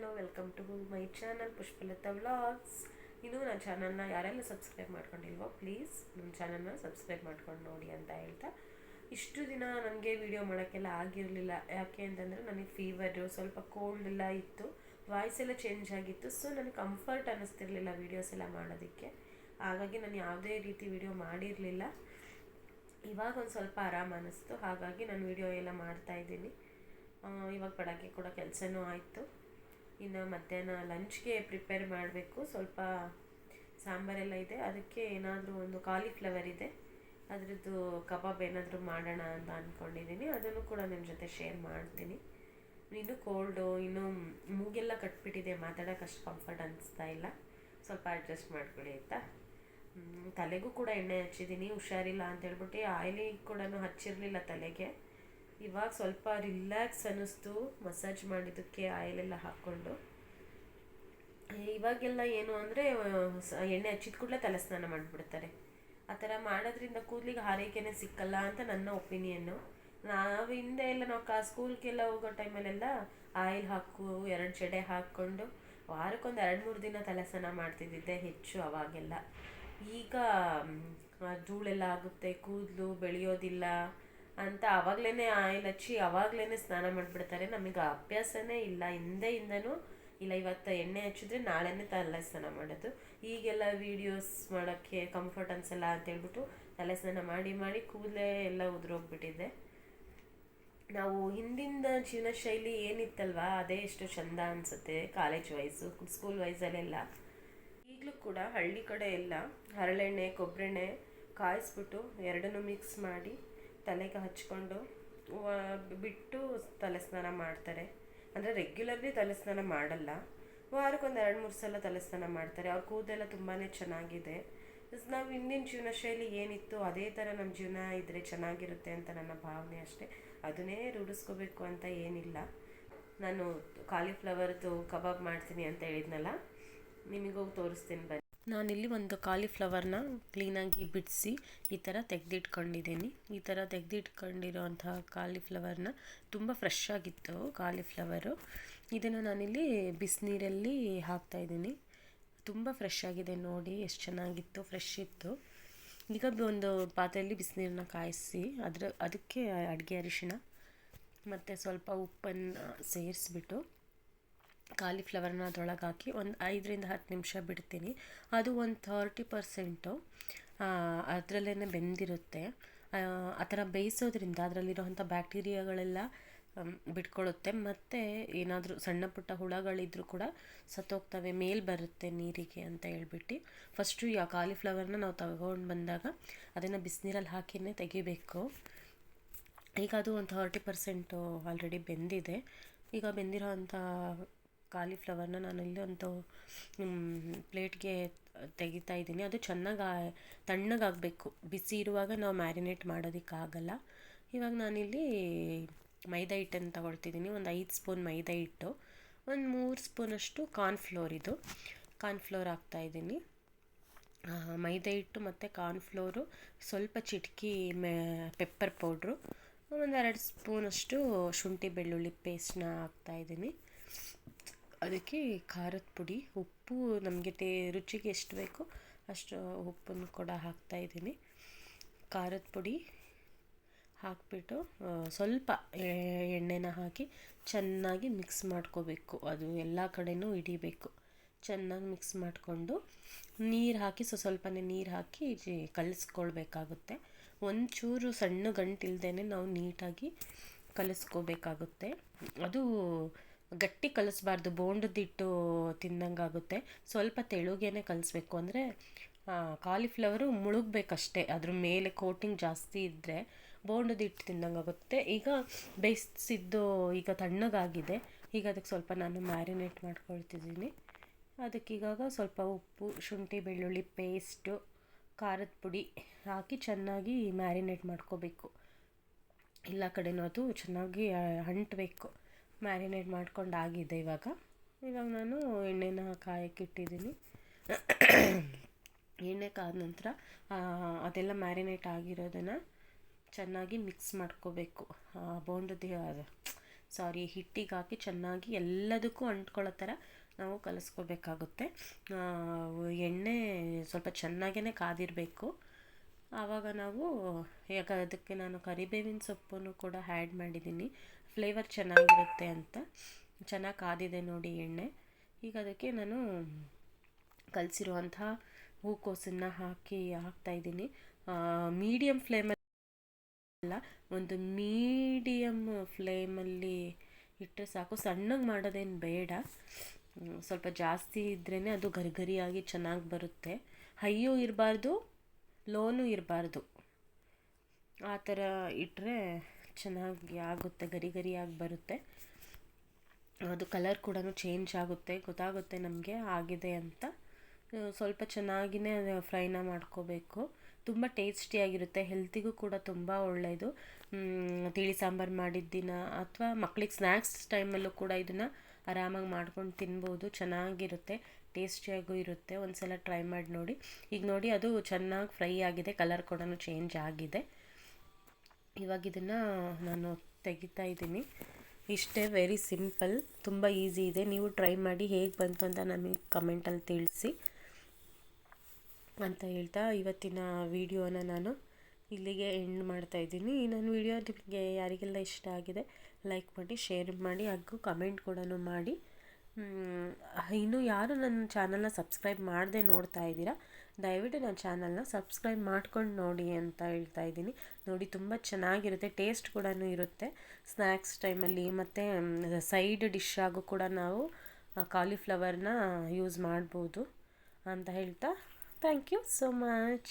Hello welcome to my channel Pushpalatha vlogs. ಇನ್ನು ನನ್ನ ಚಾನಲ್ನ ಯಾರೆಲ್ಲ ಸಬ್ಸ್ಕ್ರೈಬ್ ಮಾಡ್ಕೊಂಡಿಲ್ವೋ ಪ್ಲೀಸ್ ನನ್ನ ಚಾನಲ್ನ ಸಬ್ಸ್ಕ್ರೈಬ್ ಮಾಡ್ಕೊಂಡು ನೋಡಿ ಅಂತ ಹೇಳ್ತಾ, ಇಷ್ಟು ದಿನ ನನಗೆ ವಿಡಿಯೋ ಮಾಡೋಕ್ಕೆಲ್ಲ ಆಗಿರಲಿಲ್ಲ. ಯಾಕೆ ಅಂತಂದರೆ ನನಗೆ ಫೀವರು, ಸ್ವಲ್ಪ ಕೋಲ್ಡ್ ಎಲ್ಲ ಇತ್ತು, ವಾಯ್ಸ್ ಎಲ್ಲ ಚೇಂಜ್ ಆಗಿತ್ತು. ಸೊ ನನಗೆ ಕಂಫರ್ಟ್ ಅನ್ನಿಸ್ತಿರ್ಲಿಲ್ಲ ವೀಡಿಯೋಸ್ ಎಲ್ಲ ಮಾಡೋದಕ್ಕೆ. ಹಾಗಾಗಿ ನಾನು ಯಾವುದೇ ರೀತಿ ವಿಡಿಯೋ ಮಾಡಿರಲಿಲ್ಲ. ಇವಾಗ ಒಂದು ಸ್ವಲ್ಪ ಆರಾಮ ಅನ್ನಿಸ್ತು, ಹಾಗಾಗಿ ನಾನು ವಿಡಿಯೋ ಎಲ್ಲ ಮಾಡ್ತಾಯಿದ್ದೀನಿ. ಇವಾಗ ಬೆಳಗ್ಗೆ ಕೂಡ ಕೆಲಸನೂ ಆಯಿತು. ಇನ್ನು ಮಧ್ಯಾಹ್ನ ಲಂಚ್ಗೆ ಪ್ರಿಪೇರ್ ಮಾಡಬೇಕು. ಸ್ವಲ್ಪ ಸಾಂಬಾರೆಲ್ಲ ಇದೆ, ಅದಕ್ಕೆ ಏನಾದರೂ ಒಂದು ಕಾಲಿಫ್ಲವರ್ ಇದೆ, ಅದರದ್ದು ಕಬಾಬ್ ಏನಾದರೂ ಮಾಡೋಣ ಅಂತ ಅಂದ್ಕೊಂಡಿದ್ದೀನಿ. ಅದನ್ನು ಕೂಡ ನಿಮ್ಮ ಜೊತೆ ಶೇರ್ ಮಾಡ್ತೀನಿ. ಇನ್ನು ಕೋಲ್ಡು, ಇನ್ನು ಮೂಗೆಲ್ಲ ಕಟ್ಬಿಟ್ಟಿದೆ, ಮಾತಾಡೋಕೆ ಅಷ್ಟು ಕಂಫರ್ಟ್ ಅನಿಸ್ತಾ ಇಲ್ಲ. ಸ್ವಲ್ಪ ಅಡ್ಜಸ್ಟ್ ಮಾಡ್ಕೊಳ್ಳಿ ಆಯಿತಾ. ತಲೆಗೂ ಕೂಡ ಎಣ್ಣೆ ಹಚ್ಚಿದ್ದೀನಿ, ಹುಷಾರಿಲ್ಲ ಅಂತ ಹೇಳ್ಬಿಟ್ಟು ಆಯಿಲಿ ಕೂಡ ಹಚ್ಚಿರಲಿಲ್ಲ ತಲೆಗೆ. ಇವಾಗ ಸ್ವಲ್ಪ ರಿಲ್ಯಾಕ್ಸ್ ಅನ್ನಿಸ್ತು ಮಸಾಜ್ ಮಾಡಿದ್ದಕ್ಕೆ ಆಯಿಲೆಲ್ಲ ಹಾಕ್ಕೊಂಡು. ಇವಾಗೆಲ್ಲ ಏನು ಅಂದರೆ ಎಣ್ಣೆ ಹಚ್ಚಿದ ಕೂಡಲೇ ತಲೆ ಸ್ನಾನ ಮಾಡಿಬಿಡ್ತಾರೆ. ಆ ಥರ ಮಾಡೋದ್ರಿಂದ ಕೂದಲಿಗೆ ಆರೈಕೆನೇ ಸಿಕ್ಕಲ್ಲ ಅಂತ ನನ್ನ ಒಪಿನಿಯನ್ನು. ನಾವು ಹಿಂದೆ ಎಲ್ಲ ನಾವು ಸ್ಕೂಲ್ಗೆಲ್ಲ ಹೋಗೋ ಟೈಮಲ್ಲೆಲ್ಲ ಆಯಿಲ್ ಹಾಕು, 2 ಜಡೆ ಹಾಕ್ಕೊಂಡು ವಾರಕ್ಕೊಂದು 2-3 ದಿನ ತಲೆ ಸ್ನಾನ ಮಾಡ್ತಿದ್ದಿದ್ದೆ ಹೆಚ್ಚು ಅವಾಗೆಲ್ಲ. ಈಗ ಧೂಳೆಲ್ಲ ಆಗುತ್ತೆ, ಕೂದಲು ಬೆಳೆಯೋದಿಲ್ಲ ಅಂತ ಆವಾಗಲೇ ಆಯಿಲ್ ಹಚ್ಚಿ ಆವಾಗಲೇ ಸ್ನಾನ ಮಾಡಿಬಿಡ್ತಾರೆ. ನಮಗೆ ಅಭ್ಯಾಸನೇ ಇಲ್ಲ, ಹಿಂದೆಯಿಂದನೂ ಇಲ್ಲ. ಇವತ್ತು ಎಣ್ಣೆ ಹಚ್ಚಿದ್ರೆ ನಾಳೆನೇ ತಲೆ ಸ್ನಾನ ಮಾಡೋದು. ಈಗೆಲ್ಲ ವೀಡಿಯೋಸ್ ಮಾಡೋಕ್ಕೆ ಕಂಫರ್ಟ್ ಅನಿಸಲ್ಲ ಅಂತೇಳ್ಬಿಟ್ಟು ತಲೆ ಸ್ನಾನ ಮಾಡಿ ಕೂದಲೇ ಎಲ್ಲ ಉದುರೋಗ್ಬಿಟ್ಟಿದೆ. ನಾವು ಹಿಂದಿನ ಜೀವನ ಶೈಲಿ ಏನಿತ್ತಲ್ವ ಅದೇ ಎಷ್ಟು ಚೆಂದ ಅನಿಸುತ್ತೆ. ಕಾಲೇಜ್ ವೈಸು, ಸ್ಕೂಲ್ ವೈಸಲ್ಲೆಲ್ಲ. ಈಗಲೂ ಕೂಡ ಹಳ್ಳಿ ಕಡೆ ಎಲ್ಲ ಹರಳೆಣ್ಣೆ, ಕೊಬ್ಬರೆಣ್ಣೆ ಕಾಯಿಸ್ಬಿಟ್ಟು ಎರಡನ್ನೂ ಮಿಕ್ಸ್ ಮಾಡಿ ತಲೆಗೆ ಹಚ್ಕೊಂಡು ಬಿಟ್ಟು ತಲೆ ಸ್ನಾನ ಮಾಡ್ತಾರೆ. ಅಂದರೆ ರೆಗ್ಯುಲರ್ಲಿ ತಲೆ ಸ್ನಾನ ಮಾಡಲ್ಲ, ವಾರಕ್ಕೊಂದು 2-3 ಸಲ ತಲೆ ಸ್ನಾನ ಮಾಡ್ತಾರೆ. ಅವ್ರ ಕೂದಲೆಲ್ಲ ತುಂಬಾ ಚೆನ್ನಾಗಿದೆ. ನಾವು ಹಿಂದಿನ ಜೀವನ ಶೈಲಿ ಏನಿತ್ತು ಅದೇ ಥರ ನಮ್ಮ ಜೀವನ ಇದ್ದರೆ ಚೆನ್ನಾಗಿರುತ್ತೆ ಅಂತ ನನ್ನ ಭಾವನೆ ಅಷ್ಟೇ. ಅದನ್ನೇ ರೂಢಿಸ್ಕೋಬೇಕು ಅಂತ ಏನಿಲ್ಲ. ನಾನು ಕಾಲಿಫ್ಲವರ್ದು ಕಬಾಬ್ ಮಾಡ್ತೀನಿ ಅಂತ ಹೇಳಿದ್ನಲ್ಲ, ನಿಮಗೂ ತೋರಿಸ್ತೀನಿ ಬನ್ನಿ. ನಾನಿಲ್ಲಿ ಒಂದು ಕಾಲಿಫ್ಲವರ್ನ ಕ್ಲೀನಾಗಿ ಬಿಡಿಸಿ ಈ ಥರ ತೆಗೆದಿಟ್ಕೊಂಡಿದ್ದೀನಿ. ಈ ಥರ ತೆಗೆದಿಟ್ಕೊಂಡಿರೋಂತಹ ಕಾಲಿಫ್ಲವರ್ನ ತುಂಬ ಫ್ರೆಶ್ ಆಗಿತ್ತು ಕಾಲಿಫ್ಲವರು. ಇದನ್ನು ನಾನಿಲ್ಲಿ ಬಿಸಿನೀರಲ್ಲಿ ಹಾಕ್ತಾಯಿದ್ದೀನಿ. ತುಂಬ ಫ್ರೆಶ್ ಆಗಿದೆ ನೋಡಿ, ಎಷ್ಟು ಚೆನ್ನಾಗಿತ್ತು, ಫ್ರೆಶ್ ಇತ್ತು. ಈಗ ಒಂದು ಪಾತ್ರೆಯಲ್ಲಿ ಬಿಸಿನೀರನ್ನ ಕಾಯಿಸಿ ಅದಕ್ಕೆ ಅಡುಗೆ ಅರಿಶಿಣ ಮತ್ತು ಸ್ವಲ್ಪ ಉಪ್ಪನ್ನು ಸೇರಿಸ್ಬಿಟ್ಟು ಕಾಲಿಫ್ಲವರ್ನ ಅದರೊಳಗೆ ಹಾಕಿ ಒಂದು 5-10 ನಿಮಿಷ ಬಿಡ್ತೀನಿ. ಅದು ಒಂದು 30% ಅದರಲ್ಲೇ ಬೆಂದಿರುತ್ತೆ. ಆ ಥರ ಬೇಯಿಸೋದ್ರಿಂದ ಅದರಲ್ಲಿರೋವಂಥ ಬ್ಯಾಕ್ಟೀರಿಯಾಗಳೆಲ್ಲ ಬಿಟ್ಕೊಳ್ಳುತ್ತೆ. ಮತ್ತು ಏನಾದರೂ ಸಣ್ಣ ಪುಟ್ಟ ಹುಳಗಳಿದ್ರೂ ಕೂಡ ಸತ್ತೋಗ್ತವೆ, ಮೇಲೆ ಬರುತ್ತೆ ನೀರಿಗೆ ಅಂತ ಹೇಳ್ಬಿಟ್ಟು ಫಸ್ಟು ಕಾಲಿಫ್ಲವರ್ನ ನಾವು ತಗೊಂಡು ಬಂದಾಗ ಅದನ್ನು ಬಿಸಿನೀರಲ್ಲಿ ಹಾಕಿಯೇ ತೆಗಿಬೇಕು. ಈಗ ಅದು ಒಂದು 30% ಆಲ್ರೆಡಿ ಬೆಂದಿದೆ. ಈಗ ಬೆಂದಿರೋ ಅಂಥ ಕಾಲಿಫ್ಲವರ್ನ ನಾನಿಲ್ಲಿ ಒಂದು ಪ್ಲೇಟ್ಗೆ ತೆಗಿತಾ ಇದ್ದೀನಿ. ಅದು ಚೆನ್ನಾಗಿ ತಣ್ಣಗಾಗಬೇಕು, ಬಿಸಿ ಇರುವಾಗ ನಾವು ಮ್ಯಾರಿನೇಟ್ ಮಾಡೋದಕ್ಕಾಗಲ್ಲ. ಇವಾಗ ನಾನಿಲ್ಲಿ ಮೈದಾ ಹಿಟ್ಟನ್ನು ತಗೊಳ್ತಿದ್ದೀನಿ. ಒಂದು 5 ಸ್ಪೂನ್ ಮೈದಾ ಹಿಟ್ಟು, ಒಂದು 3 ಸ್ಪೂನಷ್ಟು ಕಾರ್ನ್ಫ್ಲೋರ್ ಹಾಕ್ತಾಯಿದ್ದೀನಿ. ಮೈದಾ ಹಿಟ್ಟು ಮತ್ತು ಕಾರ್ನ್ಫ್ಲೋರು, ಸ್ವಲ್ಪ ಚಿಟಕಿ ಪೆಪ್ಪರ್ ಪೌಡ್ರು, ಒಂದು 2 ಸ್ಪೂನಷ್ಟು ಶುಂಠಿ ಬೆಳ್ಳುಳ್ಳಿ ಪೇಸ್ಟ್ನ ಹಾಕ್ತಾಯಿದ್ದೀನಿ. ಅದಕ್ಕೆ ಖಾರದ ಪುಡಿ, ಉಪ್ಪು ನಮಗೆ ರುಚಿಗೆ ಎಷ್ಟು ಬೇಕೋ ಅಷ್ಟು ಉಪ್ಪನ್ನು ಕೂಡ ಹಾಕ್ತಾಯಿದ್ದೀನಿ. ಖಾರದ ಪುಡಿ ಹಾಕಿಬಿಟ್ಟು ಸ್ವಲ್ಪ ಎಣ್ಣೆನ ಹಾಕಿ ಚೆನ್ನಾಗಿ ಮಿಕ್ಸ್ ಮಾಡ್ಕೋಬೇಕು. ಅದು ಎಲ್ಲ ಕಡೆನೂ ಹಿಡಿಬೇಕು. ಚೆನ್ನಾಗಿ ಮಿಕ್ಸ್ ಮಾಡಿಕೊಂಡು ನೀರು ಹಾಕಿ ಸ್ವಲ್ಪನೇ ನೀರು ಹಾಕಿ ಕಲಿಸ್ಕೊಳ್ಬೇಕಾಗುತ್ತೆ. ಒಂಚೂರು ಸಣ್ಣ ಗಂಟಿಲ್ದೇ ನಾವು ನೀಟಾಗಿ ಕಲಿಸ್ಕೋಬೇಕಾಗುತ್ತೆ. ಅದು ಗಟ್ಟಿ ಕಲಿಸ್ಬಾರ್ದು, ಬೋಂಡದಿಟ್ಟು ತಿಂದಂಗಾಗುತ್ತೆ. ಸ್ವಲ್ಪ ತೆಳುಗೇನೆ ಕಲಿಸ್ಬೇಕು. ಅಂದರೆ ಕಾಲಿಫ್ಲವರು ಮುಳುಗಬೇಕಷ್ಟೇ, ಅದ್ರ ಮೇಲೆ ಕೋಟಿಂಗ್ ಜಾಸ್ತಿ ಇದ್ದರೆ ಬೋಂಡದಿಟ್ಟು ತಿಂದಂಗಾಗುತ್ತೆ. ಈಗ ಬೇಯಿಸಿದ್ದು ಈಗ ತಣ್ಣಗಾಗಿದೆ. ಈಗ ಅದಕ್ಕೆ ಸ್ವಲ್ಪ ನಾನು ಮ್ಯಾರಿನೇಟ್ ಮಾಡ್ಕೊಳ್ತಿದ್ದೀನಿ. ಅದಕ್ಕೀಗ ಸ್ವಲ್ಪ ಉಪ್ಪು, ಶುಂಠಿ ಬೆಳ್ಳುಳ್ಳಿ ಪೇಸ್ಟು, ಖಾರದ ಪುಡಿ ಹಾಕಿ ಚೆನ್ನಾಗಿ ಮ್ಯಾರಿನೇಟ್ ಮಾಡ್ಕೋಬೇಕು. ಎಲ್ಲ ಕಡೆನೂ ಅದು ಚೆನ್ನಾಗಿ ಅಂಟಬೇಕು. ಮ್ಯಾರಿನೇಟ್ ಮಾಡ್ಕೊಂಡಾಗಿದೆ. ಇವಾಗ ನಾನು ಎಣ್ಣೆನ ಕಾಯಕ್ಕಿಟ್ಟಿದ್ದೀನಿ. ಎಣ್ಣೆ ಕಾದ ನಂತರ ಅದೆಲ್ಲ ಮ್ಯಾರಿನೇಟ್ ಆಗಿರೋದನ್ನು ಚೆನ್ನಾಗಿ ಮಿಕ್ಸ್ ಮಾಡ್ಕೋಬೇಕು. ಬೋಂಡದ ಹಿಟ್ಟಿಗೆ ಹಾಕಿ ಚೆನ್ನಾಗಿ ಎಲ್ಲದಕ್ಕೂ ಅಂಟ್ಕೊಳ್ಳೋ ಥರ ನಾವು ಕಲಿಸ್ಕೋಬೇಕಾಗುತ್ತೆ. ಎಣ್ಣೆ ಸ್ವಲ್ಪ ಚೆನ್ನಾಗೇ ಕಾದಿರಬೇಕು. ಆವಾಗ ನಾವು ಅದಕ್ಕೆ ನಾನು ಕರಿಬೇವಿನ ಸೊಪ್ಪನ್ನು ಕೂಡ ಆ್ಯಡ್ ಮಾಡಿದ್ದೀನಿ, ಫ್ಲೇವರ್ ಚೆನ್ನಾಗಿರುತ್ತೆ ಅಂತ. ಚೆನ್ನಾಗಿ ಕಾದಿದೆ ನೋಡಿ ಎಣ್ಣೆ. ಈಗ ಅದಕ್ಕೆ ನಾನು ಕಲಸಿರುವಂತಹ ಹೂಕೋಸನ್ನು ಹಾಕ್ತಾಯಿದ್ದೀನಿ. ಮೀಡಿಯಮ್ ಫ್ಲೇಮಲ್ಲಿ ಅಲ್ಲ, ಒಂದು ಮೀಡಿಯಮ್ ಫ್ಲೇಮಲ್ಲಿ ಇಟ್ಟರೆ ಸಾಕು, ಸಣ್ಣಗೆ ಮಾಡೋದೇನು ಬೇಡ. ಸ್ವಲ್ಪ ಜಾಸ್ತಿ ಇದ್ರೇ ಅದು ಗರಿಗರಿಯಾಗಿ ಚೆನ್ನಾಗಿ ಬರುತ್ತೆ. ಹೈಯೂ ಇರಬಾರ್ದು, ಲೋನೂ ಇರಬಾರ್ದು. ಆ ಥರ ಇಟ್ಟರೆ ಚೆನ್ನಾಗಿ ಆಗುತ್ತೆ, ಗರಿಗರಿಯಾಗಿ ಬರುತ್ತೆ. ಅದು ಕಲರ್ ಕೂಡ ಚೇಂಜ್ ಆಗುತ್ತೆ, ಗೊತ್ತಾಗುತ್ತೆ ನಮಗೆ ಆಗಿದೆ ಅಂತ. ಸ್ವಲ್ಪ ಚೆನ್ನಾಗಿಯೇ ಫ್ರೈನ ಮಾಡ್ಕೋಬೇಕು. ತುಂಬ ಟೇಸ್ಟಿಯಾಗಿರುತ್ತೆ, ಹೆಲ್ತಿಗೂ ಕೂಡ ತುಂಬ ಒಳ್ಳೆಯದು. ತಿಳಿ ಸಾಂಬಾರು ಮಾಡಿದ ದಿನ ಅಥವಾ ಮಕ್ಳಿಗೆ ಸ್ನ್ಯಾಕ್ಸ್ ಟೈಮಲ್ಲೂ ಕೂಡ ಇದನ್ನು ಆರಾಮಾಗಿ ಮಾಡ್ಕೊಂಡು ತಿನ್ಬೋದು. ಚೆನ್ನಾಗಿರುತ್ತೆ, ಟೇಸ್ಟಿಯಾಗೂ ಇರುತ್ತೆ. ಒಂದು ಸಲ ಟ್ರೈ ಮಾಡಿ ನೋಡಿ. ಈಗ ನೋಡಿ ಅದು ಚೆನ್ನಾಗಿ ಫ್ರೈ ಆಗಿದೆ, ಕಲರ್ ಕೂಡ ಚೇಂಜ್ ಆಗಿದೆ. ಇವಾಗ ಇದನ್ನು ನಾನು ತೆಗಿತಾ ಇದ್ದೀನಿ. ಇಷ್ಟೇ, ವೆರಿ ಸಿಂಪಲ್, ತುಂಬ ಈಸಿ ಇದೆ. ನೀವು ಟ್ರೈ ಮಾಡಿ ಹೇಗೆ ಬಂತು ಅಂತ ನಮಗೆ ಕಮೆಂಟಲ್ಲಿ ತಿಳಿಸಿ ಅಂತ ಹೇಳ್ತಾ ಇವತ್ತಿನ ವಿಡಿಯೋನ ನಾನು ಇಲ್ಲಿಗೆ ಎಂಡ್ ಮಾಡ್ತಾಯಿದ್ದೀನಿ. ನನ್ನ ವಿಡಿಯೋ ನಿಮಗೆ ಯಾರಿಗೆಲ್ಲ ಇಷ್ಟ ಆಗಿದೆ ಲೈಕ್ ಮಾಡಿ, ಶೇರ್ ಮಾಡಿ, ಹಾಗೂ ಕಮೆಂಟ್ ಕೂಡ ಮಾಡಿ. ಇನ್ನೂ ಯಾರು ನನ್ನ ಚಾನಲ್ನ ಸಬ್ಸ್ಕ್ರೈಬ್ ಮಾಡದೆ ನೋಡ್ತಾ ಇದ್ದೀರಾ, ದಯವಿಟ್ಟು ನನ್ನ ಚಾನಲ್ನ ಸಬ್ಸ್ಕ್ರೈಬ್ ಮಾಡ್ಕೊಂಡು ನೋಡಿ ಅಂತ ಹೇಳ್ತಾ ಇದ್ದೀನಿ. ನೋಡಿ, ತುಂಬ ಚೆನ್ನಾಗಿರುತ್ತೆ, ಟೇಸ್ಟ್ ಕೂಡ ಇರುತ್ತೆ ಸ್ನ್ಯಾಕ್ಸ್ ಟೈಮಲ್ಲಿ. ಮತ್ತು ಸೈಡ್ ಡಿಶ್ ಆಗು ಕೂಡ ನಾವು ಕಾಲಿಫ್ಲವರ್ನ ಯೂಸ್ ಮಾಡ್ಬೋದು ಅಂತ ಹೇಳ್ತಾ, ಥ್ಯಾಂಕ್ ಯು ಸೋ ಮಚ್.